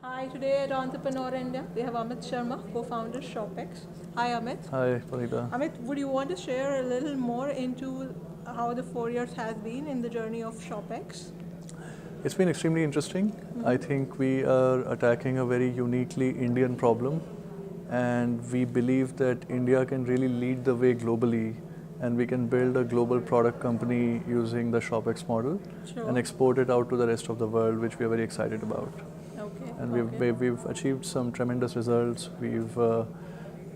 Hi, today at Entrepreneur India, we have Amit Sharma, co-founder ShopX. Hi, Amit. Hi, Panita. Amit, would you want to share a little more into how the 4 years has been in the journey of ShopX? It's been extremely interesting. I think we are attacking a very uniquely Indian problem, and we believe that India can really lead the way globally, and we can build a global product company using the ShopX model Sure. and export it out to the rest of the world, which we are very excited about. Okay. And okay. we've achieved some tremendous results. We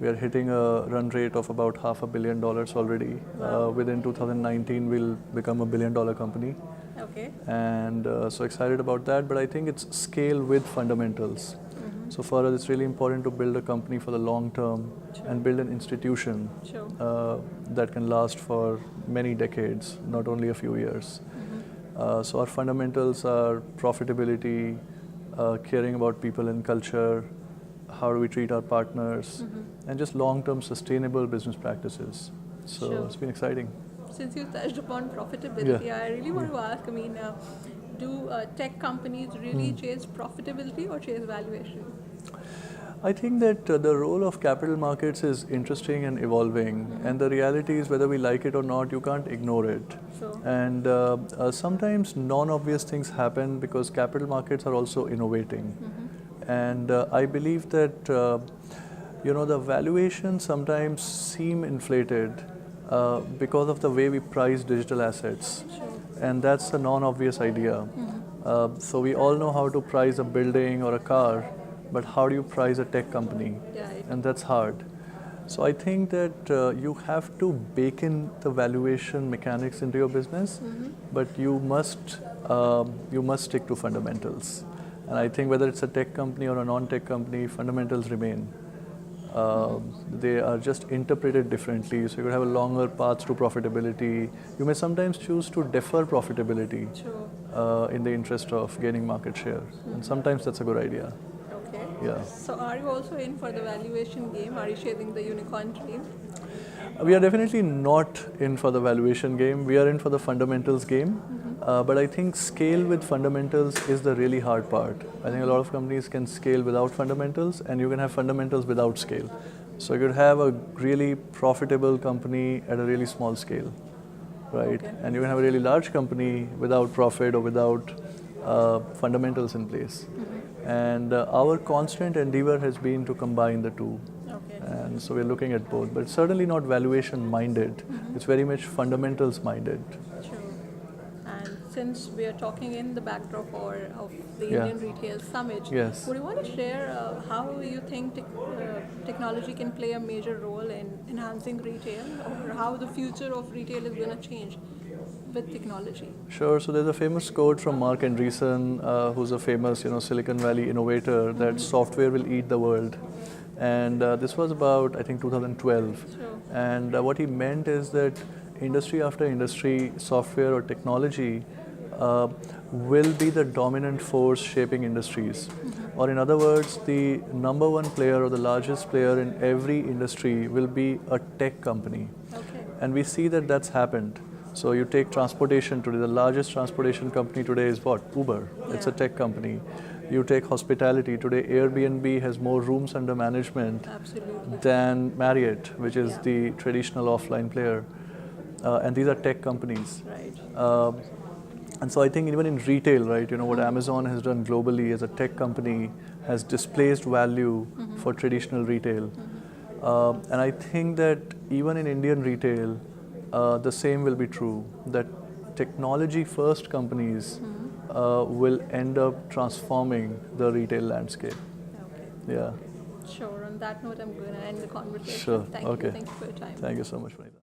are hitting a run rate of about $500 million already. Wow. Within 2019, we'll become $1 billion company. Okay. And so excited about that, but I think it's scale with fundamentals. So for us, it's really important to build a company for the long term and build an institution Sure. that can last for many decades, not only a few years. So our fundamentals are profitability, caring about people and culture, how do we treat our partners, and just long-term sustainable business practices. So Sure. it's been exciting. Since you touched upon profitability, Yeah. I really want to ask, do tech companies really chase profitability or chase valuation? I think that the role of capital markets is interesting and evolving, and the reality is whether we like it or not, you can't ignore it. Sure. And sometimes non-obvious things happen because capital markets are also innovating. And I believe that the valuations sometimes seem inflated because of the way we price digital assets. Sure. And that's a non-obvious idea. So we all know how to price a building or a car, but how do you price a tech company? Right. And that's hard. So I think that you have to bake in the valuation mechanics into your business, but you must stick to fundamentals. And I think whether it's a tech company or a non-tech company, fundamentals remain. They are just interpreted differently. So you could have a longer path to profitability. You may sometimes choose to defer profitability Sure. in the interest of gaining market share. And sometimes that's a good idea. Okay. Yeah. So are you also in for the valuation game? Are you chasing the unicorn dream? We are definitely not in for the valuation game. We are in for the fundamentals game. But I think scale with fundamentals is the really hard part. I think a lot of companies can scale without fundamentals, and you can have fundamentals without scale. So you could have a really profitable company at a really small scale, right? Okay. And you can have a really large company without profit or without fundamentals in place. And our constant endeavor has been to combine the two. Okay. And so we're looking at both, but certainly not valuation minded. It's very much fundamentals minded. Sure. And since we are talking in the backdrop of the Yeah. Indian Retail Summit, Yes. would you want to share how you think technology can play a major role in enhancing retail, or how the future of retail is going to change with technology? Sure. So there's a famous quote from Mark Andreessen, who's a famous, Silicon Valley innovator, that software will eat the world. And this was about, I think, 2012. Sure. And what he meant is that industry after industry, software or technology will be the dominant force shaping industries. Or in other words, the number one player or the largest player in every industry will be a tech company. Okay. And we see that that's happened. So you take transportation today, the largest transportation company today is what? Uber. It's a Yeah. tech company. You take hospitality today, Airbnb has more rooms under management Absolutely. than Marriott, which is Yeah. the traditional offline player. And these are tech companies. Right. And so I think even in retail, right, what Amazon has done globally as a tech company has displaced value for traditional retail. And I think that even in Indian retail, the same will be true, that technology first companies will end up transforming the retail landscape. Okay. Yeah, Sure. On that note, I'm going to end the conversation. sure. Thank Okay. you. Thank you for your time. Thank you so much, Vanita.